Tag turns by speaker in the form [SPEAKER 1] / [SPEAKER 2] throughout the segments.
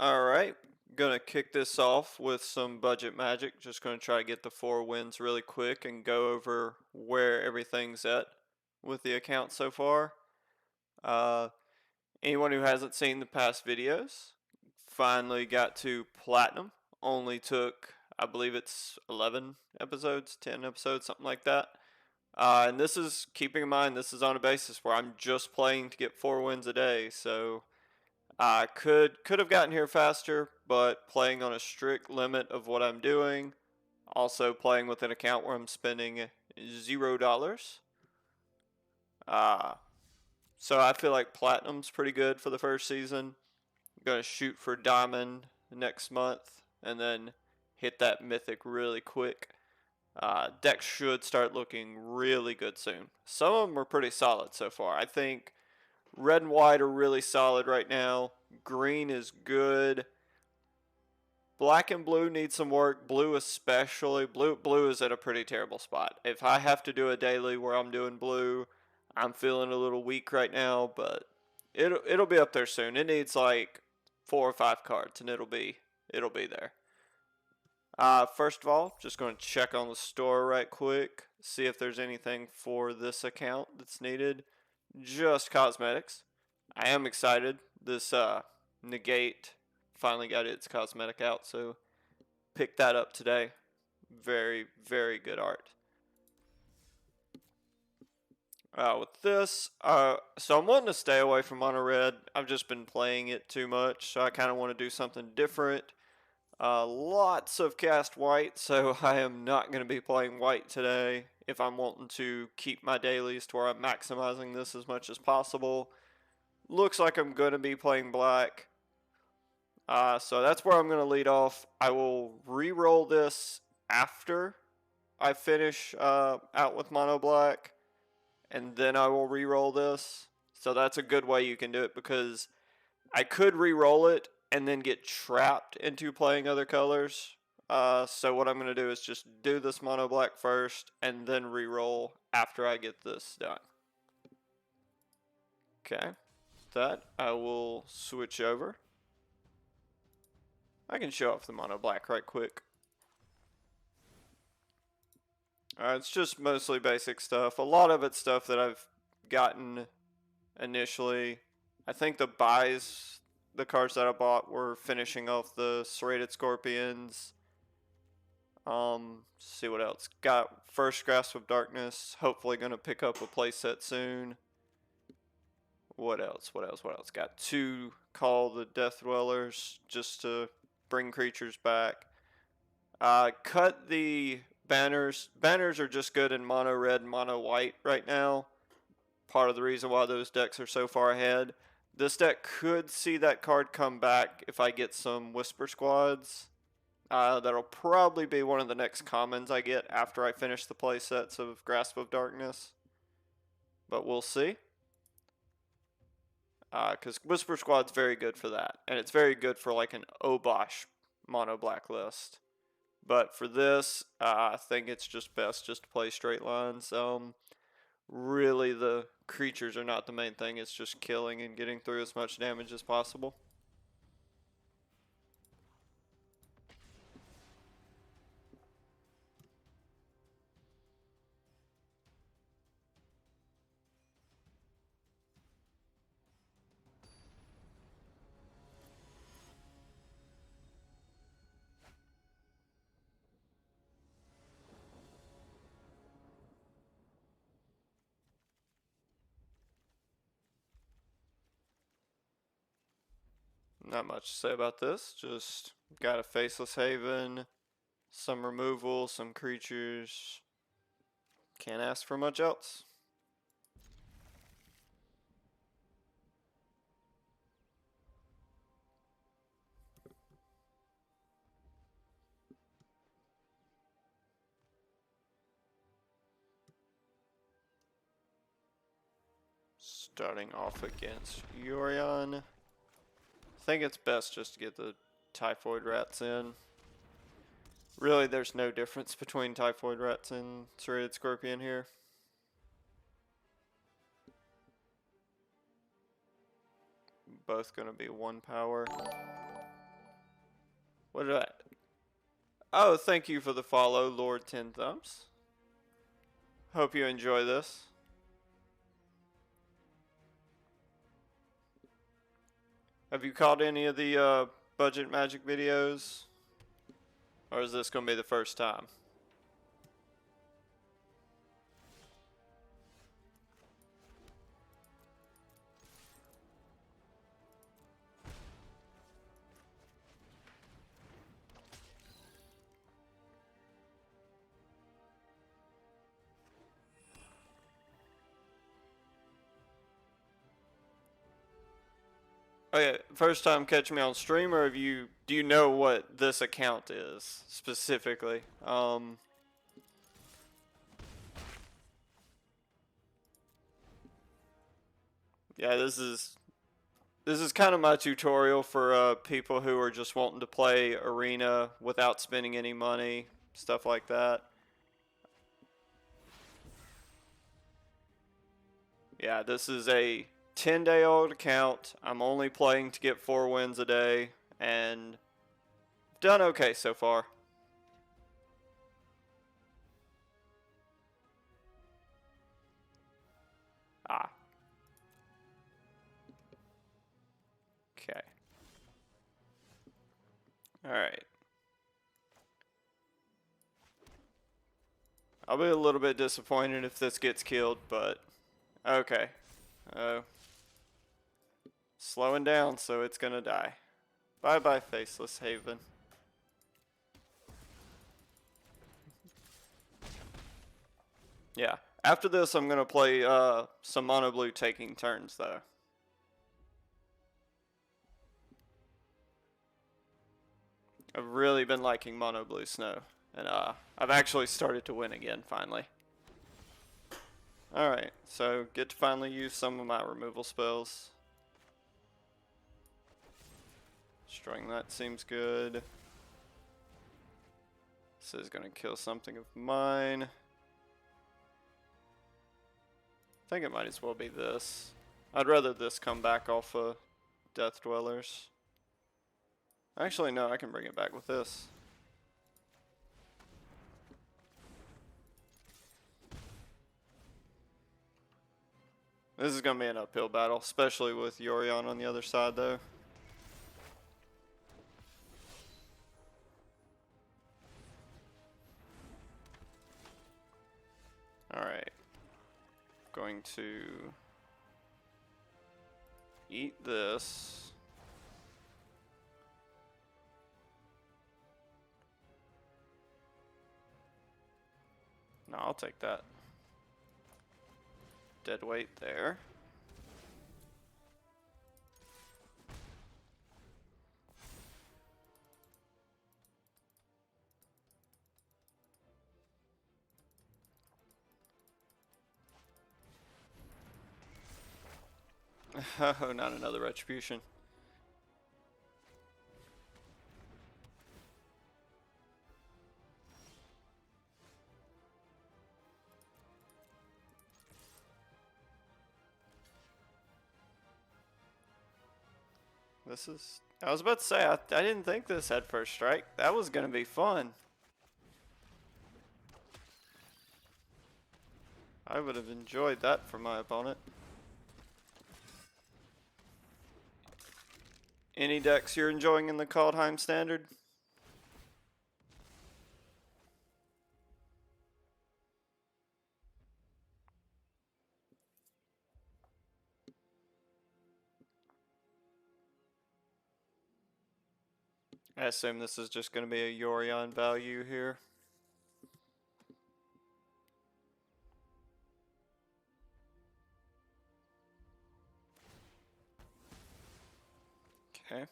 [SPEAKER 1] Alright, gonna kick this off with some budget magic. Just gonna try to get the 4 wins really quick and go over where everything's at with the account so far. Uh, Anyone who hasn't seen the past videos, finally got to platinum. Only took, I believe it's 11 episodes, 10 episodes, something like that. And this is, keeping in mind, this is on a basis where I'm just playing to get 4 wins a day, so I could have gotten here faster, but playing on a strict limit of what I'm doing, also playing with an account where I'm spending $0. Uh, so I feel like platinum's pretty good for the first season. I'm gonna shoot for diamond next month, and then hit that mythic really quick. Decks should start looking really good soon. Some of them are pretty solid so far. I think red and white are really solid right now. Green is good. Black and blue need some work. Blue especially. Blue is at a pretty terrible spot. If I have to do a daily where I'm doing blue, I'm feeling a little weak right now, but it'll be up there soon. It needs like 4 or 5 cards, and it'll be there. First of all, just going to check on the store right quick, see if there's anything for this account that's needed. Just cosmetics. I am excited. This negate finally got its cosmetic out, so picked that up today. Very, very good art. With this, so I'm wanting to stay away from mono red. I've just been playing it too much, so I kind of want to do something different. Lots of cast white, so I am not going to be playing white today if I'm wanting to keep my dailies to where I'm maximizing this as much as possible. Looks like I'm going to be playing black. So that's where I'm going to lead off. I will re-roll this after I finish out with mono black, and then I will re-roll this. So that's a good way you can do it, because I could re-roll it and then get trapped into playing other colors. So what I'm going to do is just do this mono black first and then re-roll after I get this done. Okay, that I will switch over. I can show off the mono black right quick. It's just mostly basic stuff. A lot of it's stuff that I've gotten initially. I think the buys, the cards that I bought, were finishing off the serrated scorpions. See what else. Got first grasp of darkness. Hopefully gonna pick up a playset soon. What else? Got 2 Call the Death Dwellers just to bring creatures back. Cut the banners. Banners are just good in mono red and mono white right now. Part of the reason why those decks are so far ahead. This deck could see that card come back if I get some Whisper Squads. That'll probably be one of the next commons I get after I finish the playsets of Grasp of Darkness. But we'll see. Because Whisper Squad's very good for that. And it's very good for like an Obosh mono black list. But for this, I think it's just best just to play straight lines. Really, the creatures are not the main thing. It's just killing and getting through as much damage as possible. Not much to say about this. Just got a Faceless Haven, some removal, some creatures. Can't ask for much else. Starting off against Yorion. I think it's best just to get the Typhoid Rats in. Really, there's no difference between Typhoid Rats and Serrated Scorpion here. Both gonna be 1 power. What did I? Oh, thank you for the follow, Lord 10 Thumbs. Hope you enjoy this. Have you caught any of the budget magic videos? Or is this going to be the first time? Okay, first time catching me on stream, or do you know what this account is specifically? Yeah, this is kind of my tutorial for people who are just wanting to play arena without spending any money, stuff like that. Yeah, this is a 10-day-old account. I'm only playing to get 4 wins a day, and done okay so far. Ah. Okay. Alright. I'll be a little bit disappointed if this gets killed, but okay. Slowing down, so it's gonna die. Bye-bye, Faceless Haven. Yeah. After this, I'm gonna play some mono blue taking turns, though. I've really been liking mono blue snow, and I've actually started to win again finally. Alright, so get to finally use some of my removal spells. Destroying that seems good. This is gonna kill something of mine. I think it might as well be this. I'd rather this come back off of Death Dwellers. Actually, no, I can bring it back with this. This is going to be an uphill battle, especially with Yorion on the other side, though. Alright. Going to eat this. No, I'll take that. Dead weight there. Oh, not another retribution. I was about to say, I didn't think this had first strike. That was going to be fun. I would have enjoyed that for my opponent. Any decks you're enjoying in the Kaldheim Standard? I assume this is just going to be a Yorion value here. Okay.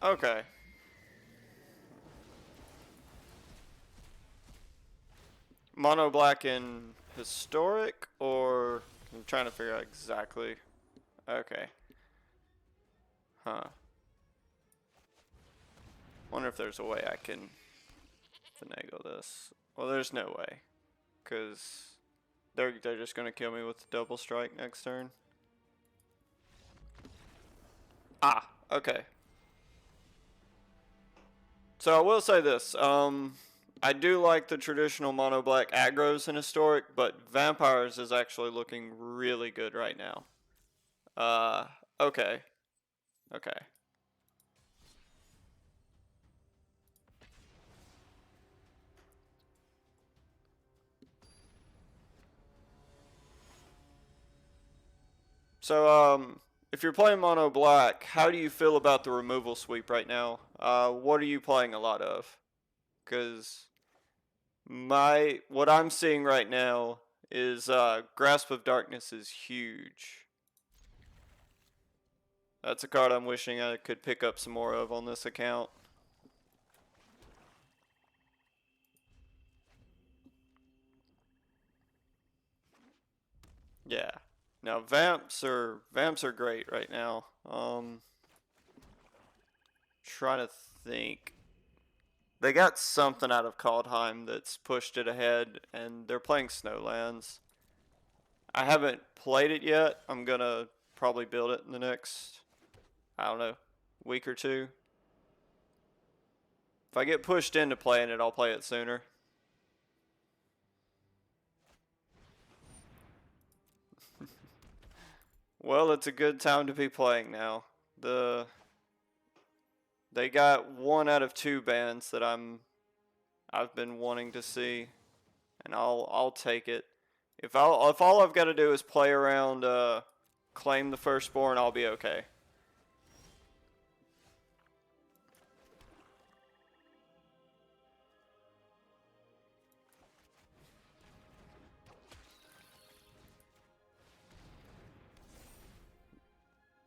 [SPEAKER 1] Okay. Mono black in historic, or I'm trying to figure out exactly. Okay. Huh. Wonder if there's a way I can finagle this. Well, there's no way, cause they're just gonna kill me with the double strike next turn. Ah, okay. So I will say this. I do like the traditional mono black aggros in Historic, but Vampires is actually looking really good right now. Okay. Okay. So, if you're playing mono black, how do you feel about the removal sweep right now? What are you playing a lot of? Because what I'm seeing right now is Grasp of Darkness is huge. That's a card I'm wishing I could pick up some more of on this account. Yeah. Now vamps are great right now. Trying to think. They got something out of Kaldheim that's pushed it ahead, and they're playing Snowlands. I haven't played it yet. I'm gonna probably build it in the next, I don't know, week or two. If I get pushed into playing it, I'll play it sooner. Well, it's a good time to be playing now. They got 1 out of 2 bands that I've been wanting to see, and I'll take it. If all I've got to do is play around Claim the Firstborn, I'll be okay.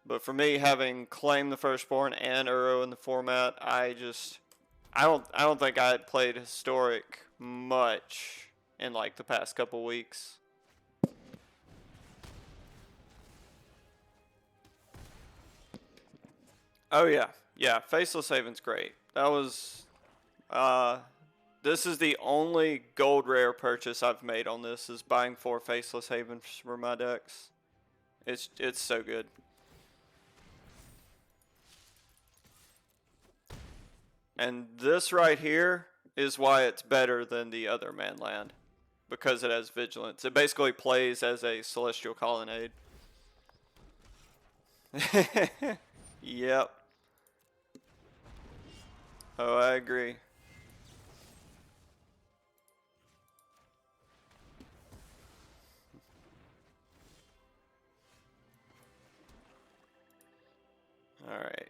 [SPEAKER 1] But for me, having Claim the Firstborn and Uro in the format, I don't think I had played Historic much in like the past couple weeks. Oh yeah, Faceless Haven's great. That was this is the only gold rare purchase I've made on this, is buying 4 Faceless Havens for my decks. It's so good. And this right here is why it's better than the other Manland, because it has Vigilance. It basically plays as a Celestial Colonnade. Yep. Oh, I agree. Alright.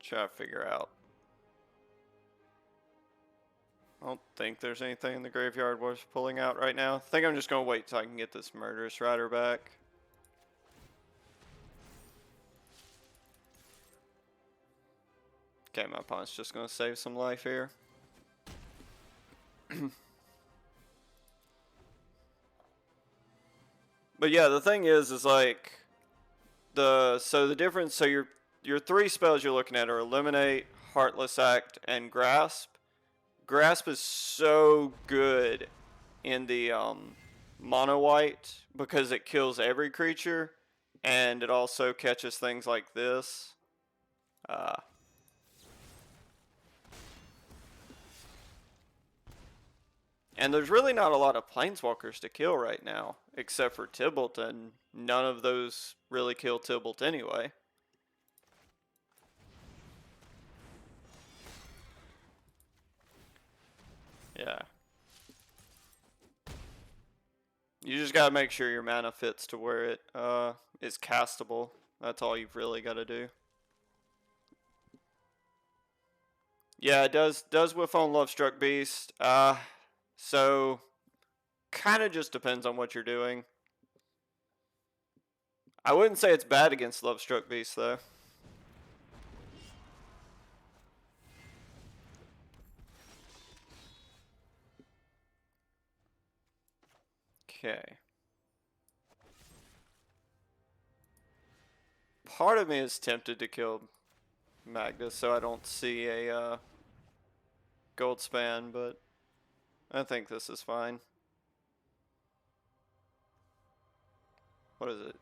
[SPEAKER 1] Try to figure out. I don't think there's anything in the graveyard worth pulling out right now. I think I'm just going to wait till I can get this Murderous Rider back. Okay, my opponent's just going to save some life here. But yeah, the thing is like the difference. So your 3 spells you're looking at are Eliminate, Heartless Act, and Grasp. Grasp is so good in the mono white because it kills every creature, and it also catches things like this. And there's really not a lot of planeswalkers to kill right now, except for Tibalt, and none of those really kill Tibalt anyway. Yeah. You just gotta make sure your mana fits to where it is castable. That's all you've really got to do. Yeah, it does whiff on Lovestruck Beast. So kind of just depends on what you're doing. I wouldn't say it's bad against Lovestruck Beast though. Okay. Part of me is tempted to kill Magda so I don't see a gold span, but I think this is fine. What is it?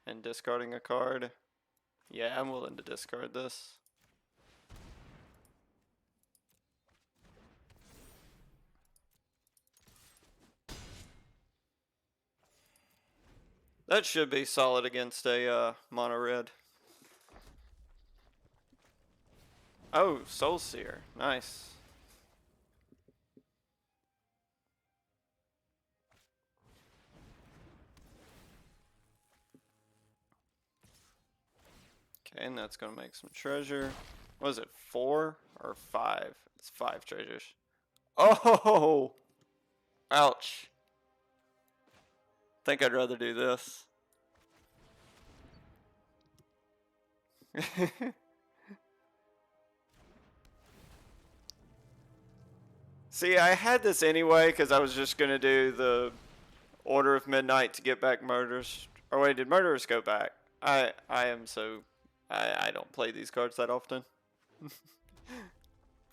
[SPEAKER 1] And discarding a card? Yeah, I'm willing to discard this. That should be solid against a mono red. Oh, Soul Seer. Nice. Okay, and that's gonna make some treasure. What is it, 4 or 5? It's 5 treasures. Oh! Ouch. Think I'd rather do this. See, I had this anyway because I was just gonna do the Order of Midnight to get back Murderers. Or wait, did Murderers go back? I am so... I don't play these cards that often.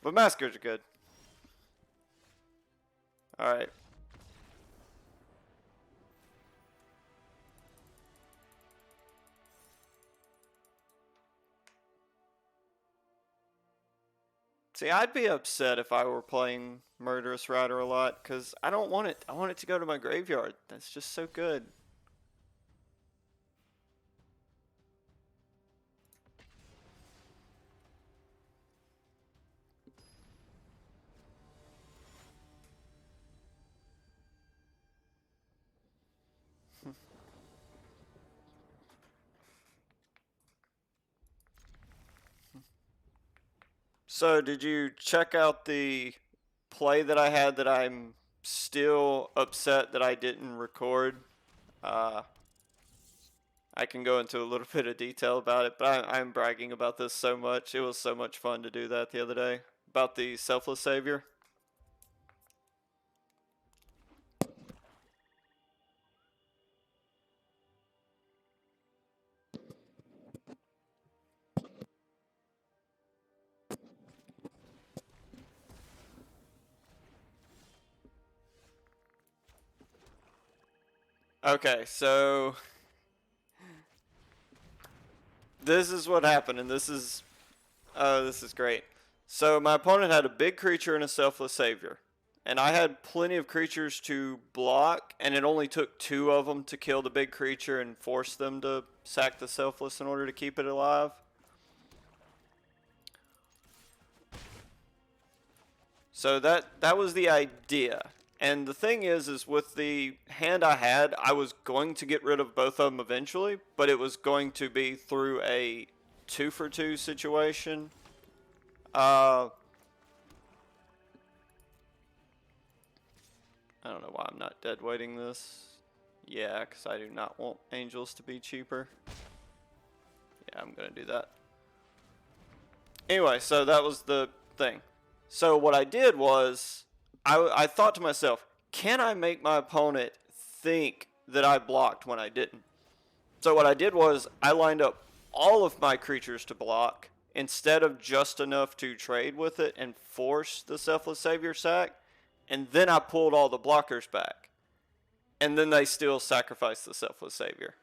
[SPEAKER 1] But Maskers are good. Alright. See, I'd be upset if I were playing Murderous Rider a lot, because I don't want it. I want it to go to my graveyard. That's just so good. So, did you check out the play that I had that I'm still upset that I didn't record? Uh, I can go into a little bit of detail about it, but I'm bragging about this so much. It was so much fun to do that the other day. About the Selfless Savior. Okay, so this is what happened, and this is great. So my opponent had a big creature and a Selfless Savior, and I had plenty of creatures to block, and it only took 2 of them to kill the big creature and force them to sack the Selfless in order to keep it alive. So that was the idea. And the thing is with the hand I had, I was going to get rid of both of them eventually, but it was going to be through a 2-for-2 situation. I don't know why I'm not dead weighting this. Yeah, because I do not want angels to be cheaper. Yeah, I'm going to do that. Anyway, so that was the thing. So what I did was, I thought to myself, can I make my opponent think that I blocked when I didn't? So what I did was, I lined up all of my creatures to block, instead of just enough to trade with it and force the Selfless Savior sack, and then I pulled all the blockers back. And then they still sacrificed the Selfless Savior.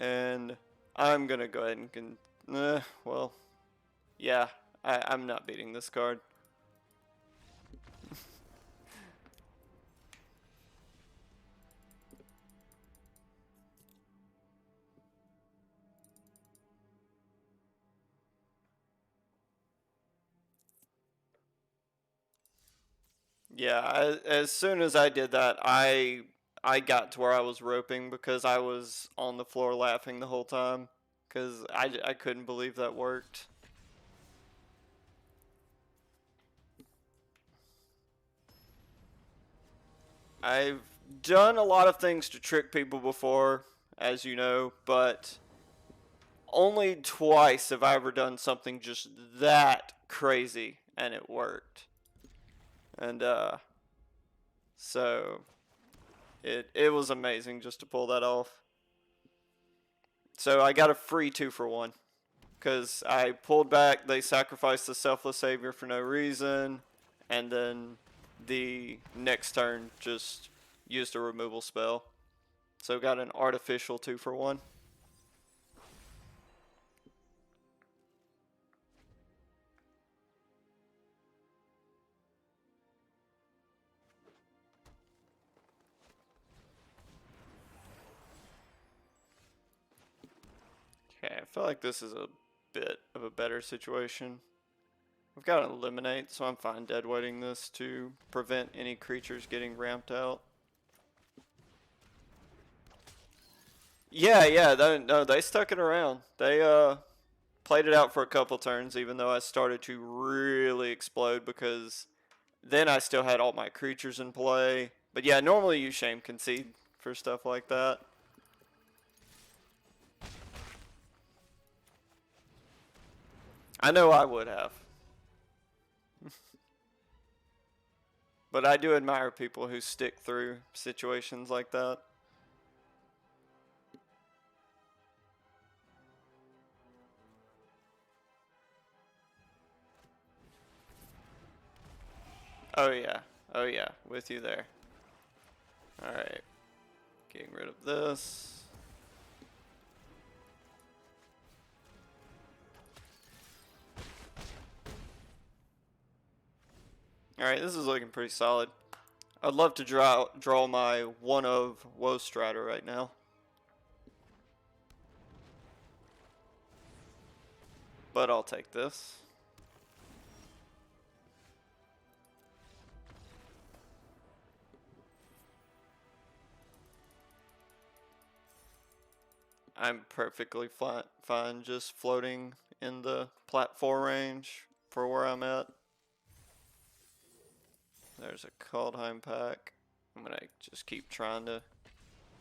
[SPEAKER 1] And I'm going to go ahead and... well... yeah, I'm not beating this card. Yeah, as soon as I did that, I got to where I was roping because I was on the floor laughing the whole time because I couldn't believe that worked. I've done a lot of things to trick people before, as you know, but only twice have I ever done something just that crazy and it worked. And so it was amazing just to pull that off. So I got a free 2-for-1. Because I pulled back, they sacrificed the Selfless Savior for no reason, and then the next turn just used a removal spell. So got an artificial 2-for-1. Okay, I feel like this is a bit of a better situation. I've got to eliminate, so I'm fine deadweighting this to prevent any creatures getting ramped out. Yeah, no, they stuck it around. They played it out for a couple turns, even though I started to really explode because then I still had all my creatures in play. But yeah, normally you shame concede for stuff like that. I know I would have. But I do admire people who stick through situations like that. Oh yeah, with you there. Alright, getting rid of this. Alright, this is looking pretty solid. I'd love to draw my one of Woe Strider right now. But I'll take this. I'm perfectly fine just floating in the plat 4 range for where I'm at. There's a Kaldheim pack. I'm gonna just keep trying to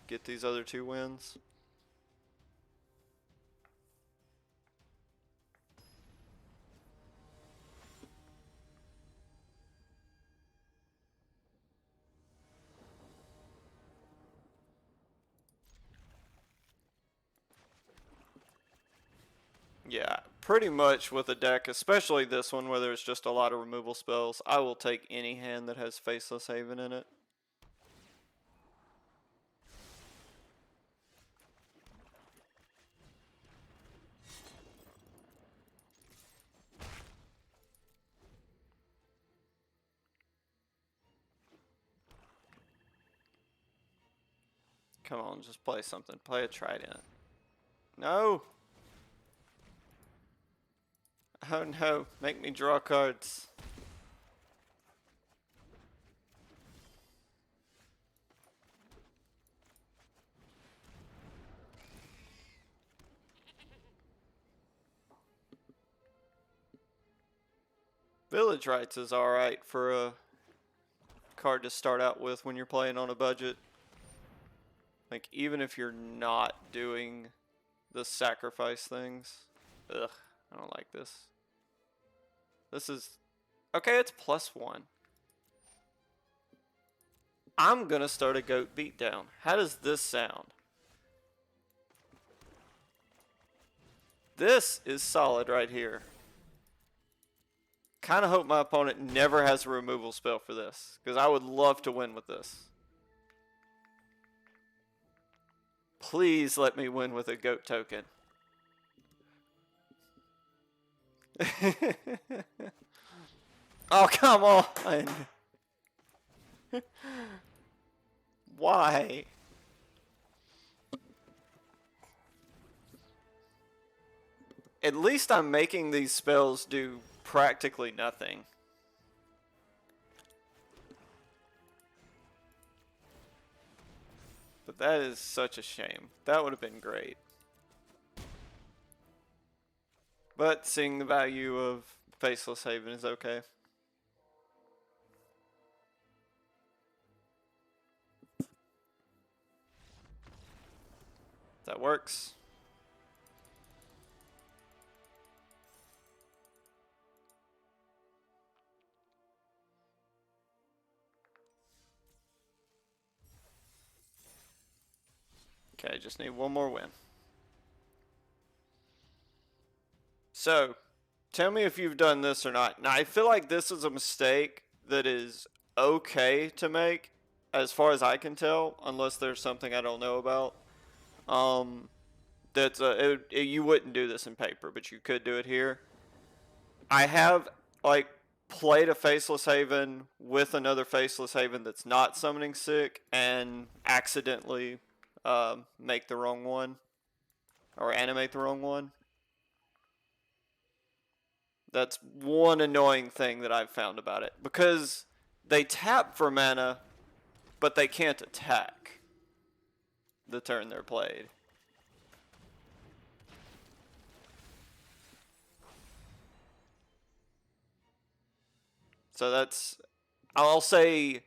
[SPEAKER 1] get these other 2 wins. Yeah, pretty much with a deck, especially this one where there's just a lot of removal spells, I will take any hand that has Faceless Haven in it. Come on, just play something. Play a Trident. No! Oh no, make me draw cards. Village Rites is alright for a card to start out with when you're playing on a budget. Like, even if you're not doing the sacrifice things. Ugh, I don't like this. This is... Okay, it's +1. I'm gonna start a Goat Beatdown. How does this sound? This is solid right here. Kind of hope my opponent never has a removal spell for this, because I would love to win with this. Please let me win with a goat token. Oh, come on! Why? At least I'm making these spells do practically nothing. But that is such a shame. That would have been great. But seeing the value of Faceless Haven is okay. That works. Okay, just need one more win. So, tell me if you've done this or not. Now, I feel like this is a mistake that is okay to make, as far as I can tell, unless there's something I don't know about. Um, that's you wouldn't do this in paper, but you could do it here. I have like played a faceless haven with another faceless haven that's not summoning sick and accidentally make the wrong one or animate the wrong one. That's one annoying thing that I've found about it because they tap for mana, but they can't attack the turn they're played. So that's, I'll say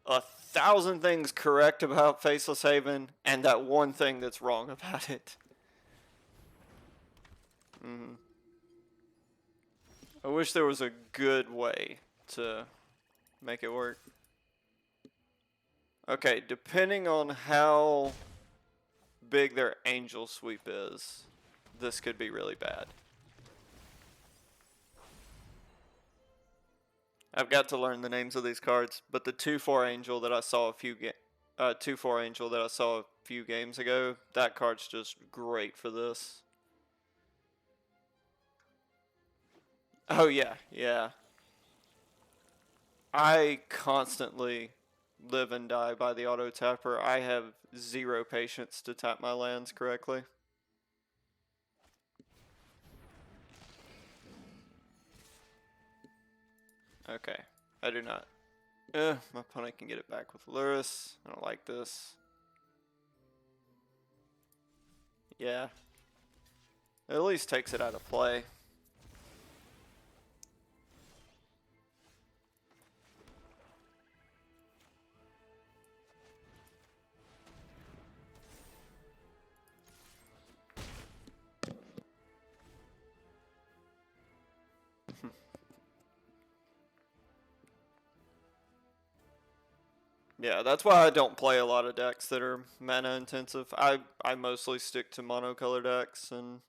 [SPEAKER 1] 1,000 things correct about Faceless Haven, and that one thing that's wrong about it. I wish there was a good way to make it work. Okay, depending on how big their angel sweep is, this could be really bad. I've got to learn the names of these cards, but the 2/4 angel that I saw a few 2/4 angel that I saw a few games ago, that card's just great for this. Oh yeah, yeah. I constantly live and die by the auto tapper. I have zero patience to tap my lands correctly. Okay, I do not. My opponent can get it back with Luris. I don't like this. Yeah. It at least takes it out of play. Yeah, that's why I don't play a lot of decks that are mana intensive. I mostly stick to monocolor decks and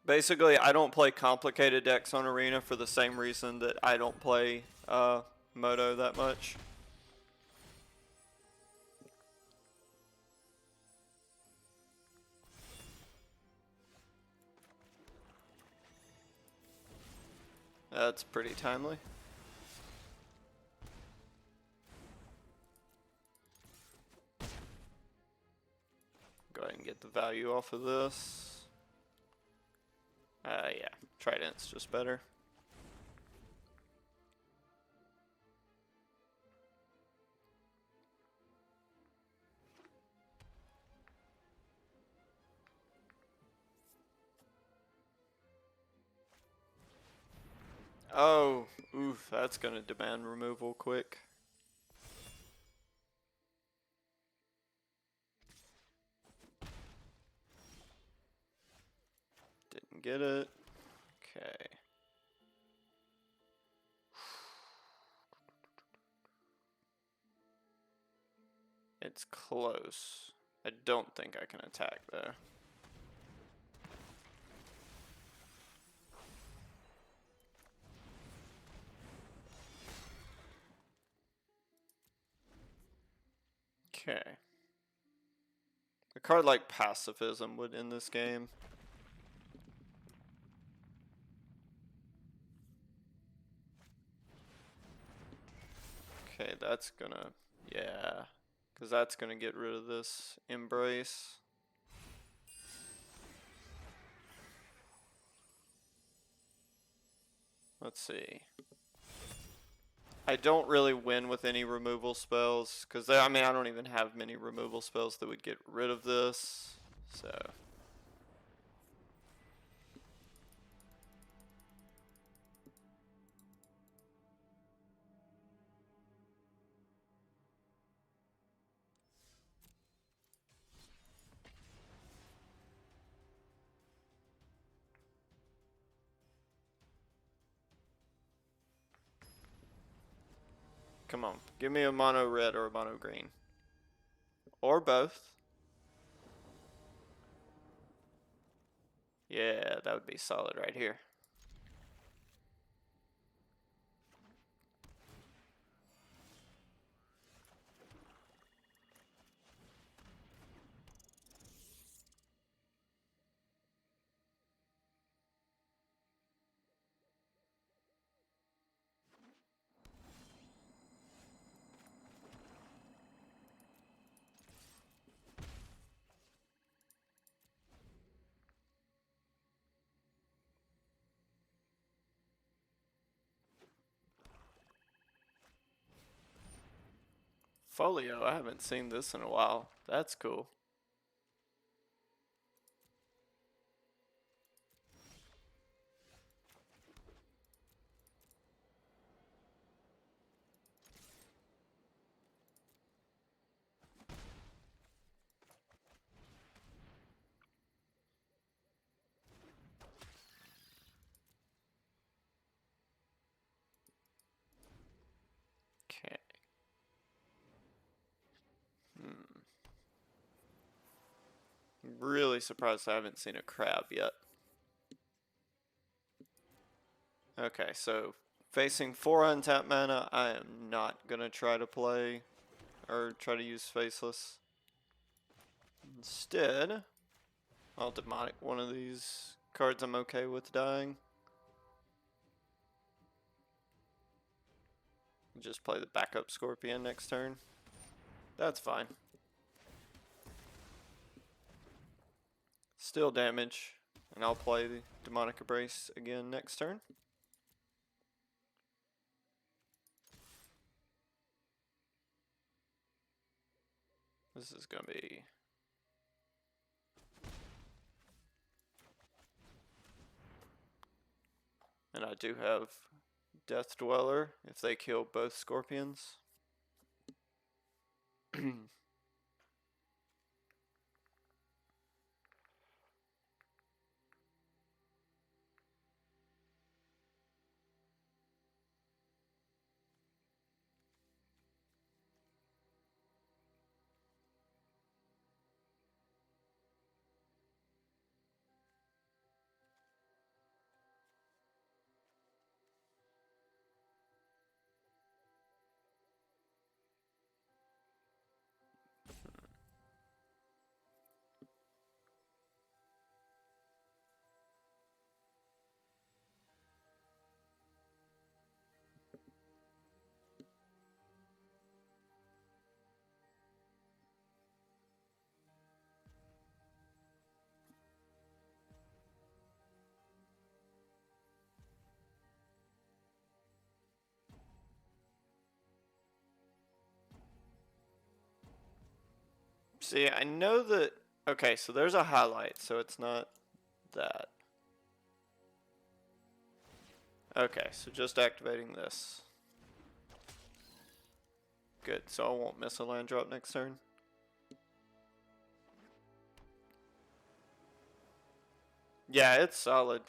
[SPEAKER 1] basically I don't play complicated decks on Arena for the same reason that I don't play Moto that much. That's pretty timely. Go ahead and get the value off of this. Yeah, Trident's just better. Oh, oof, that's gonna demand removal quick. Didn't get it. Okay. It's close. I don't think I can attack though. Okay. A card like Pacifism would end this game. Okay, that's gonna, yeah. Because that's gonna get rid of this Embrace. Let's see. I don't really win with any removal spells, because I mean, I don't even have many removal spells that would get rid of this, so. Come on. Give me a mono red or a mono green. Or both. Yeah, that would be solid right here. Folio, I haven't seen this in a while. That's cool. Okay. Really surprised I haven't seen a crab yet. Okay, so facing 4 untapped mana, I am not gonna try to play or try to use Faceless. Instead, I'll demonic one of these cards I'm okay with dying. Just play the backup Scorpion next turn. That's fine. Still damage, and I'll play the Demonic Embrace again next turn. This is gonna be... And I do have Death Dweller if they kill both Scorpions. See, I know that... Okay, so there's a highlight, so it's not that. Okay, so just activating this. Good, so I won't miss a land drop next turn. Yeah, it's solid.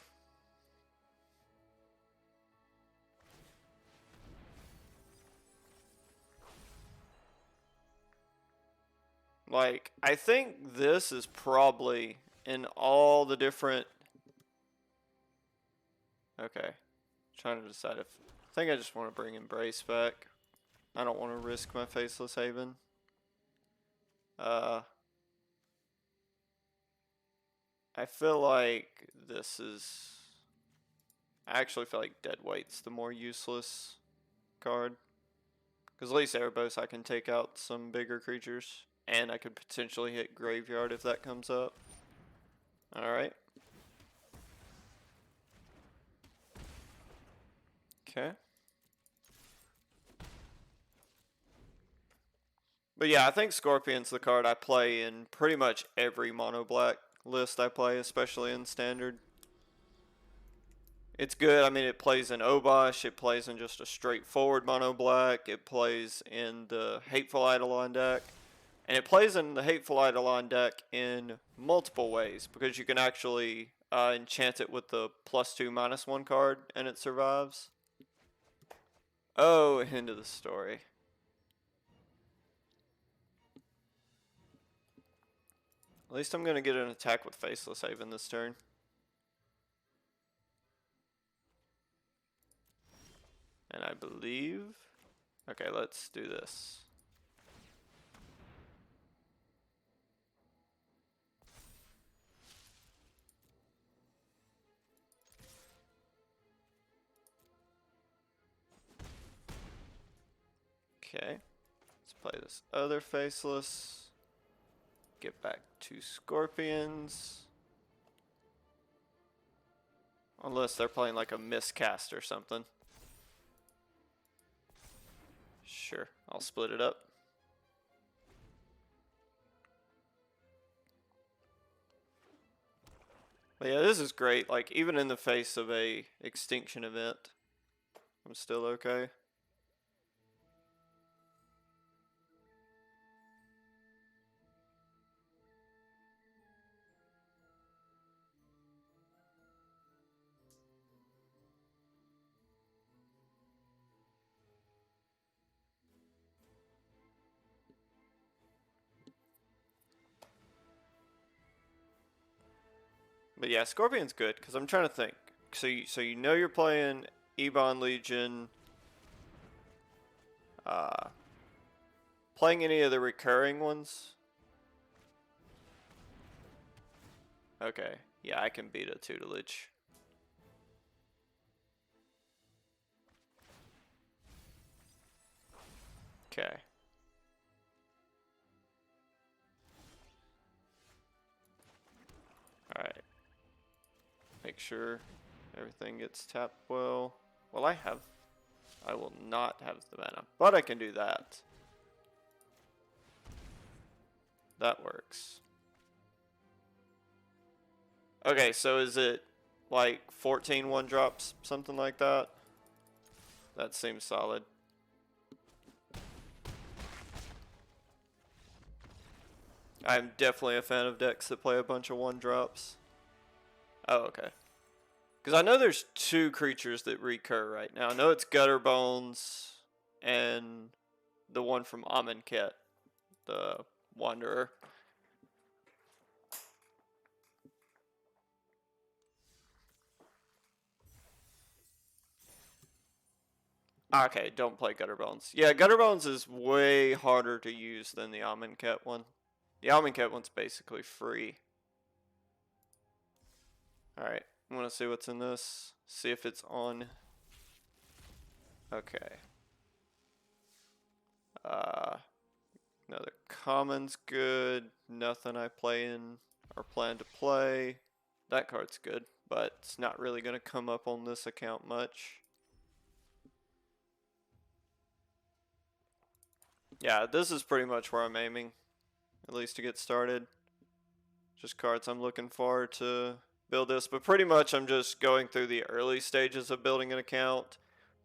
[SPEAKER 1] Like, I think this is probably in all the different... Okay. Trying to decide if... I think I just want to bring Embrace back. I don't want to risk my Faceless Haven. I feel like this is... I actually feel like Deadweight's the more useless card. Because at least Erebos I can take out some bigger creatures. And I could potentially hit Graveyard if that comes up. Alright. Okay. But yeah, I think Scorpion's the card I play in pretty much every mono black list I play, especially in Standard. It's good. I mean, it plays in Obosh, it plays in just a straightforward mono black, it plays in the Hateful Eidolon deck, and it plays in the Hateful Eidolon deck in multiple ways, because you can actually enchant it with the +2/-1 card, and it survives. Oh, end of the story. At least I'm gonna get an attack with Faceless Haven this turn. And I believe... Okay, let's do this. Okay, let's play this other Faceless. Get back 2 Scorpions. Unless they're playing like a miscast or something. Sure, I'll split it up. But yeah, this is great. Like, even in the face of a extinction event, I'm still okay. But yeah, Scorpion's good, because I'm trying to think. So you know you're playing Ebon Legion. Playing any of the recurring ones? Okay, yeah, I can beat a tutelage. Okay. Alright. Make sure everything gets tapped well. Well, I will not have the mana, but I can do that. That works. Okay, so is it like 14 1-drops, something like that? That seems solid. I'm definitely a fan of decks that play a bunch of 1-drops. Oh, okay. Because I know there's 2 creatures that recur right now. I know it's Gutter Bones and the one from Amonkhet, the Wanderer. Okay, don't play Gutter Bones. Yeah, Gutter Bones is way harder to use than the Amonkhet one. The Amonkhet one's basically free. Alright, I want to see what's in this. See if it's on. Okay. Another common's good. Nothing I play in or plan to play. That card's good, but it's not really going to come up on this account much. Yeah, this is pretty much where I'm aiming, at least to get started. Just cards I'm looking forward to build this, but pretty much I'm just going through the early stages of building an account.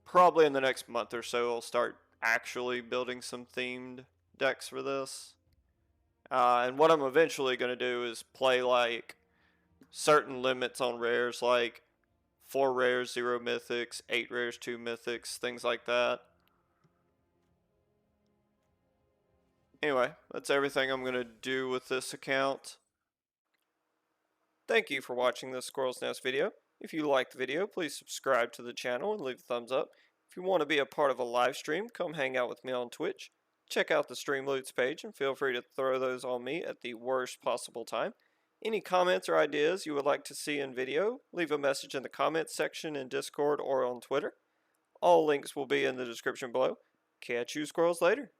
[SPEAKER 1] Probably in the next month or so I'll start actually building some themed decks for this. And what I'm eventually going to do is play like certain limits on rares, like 4 rares, 0 mythics, 8 rares, 2 mythics, things like that. Anyway, that's everything I'm going to do with this account. Thank you for watching this Squirrel's Nest video. If you liked the video, please subscribe to the channel and leave a thumbs up. If you want to be a part of a live stream, come hang out with me on Twitch. Check out the Steamloots page and feel free to throw those on me at the worst possible time. Any comments or ideas you would like to see in video, leave a message in the comments section in Discord or on Twitter. All links will be in the description below. Catch you squirrels later.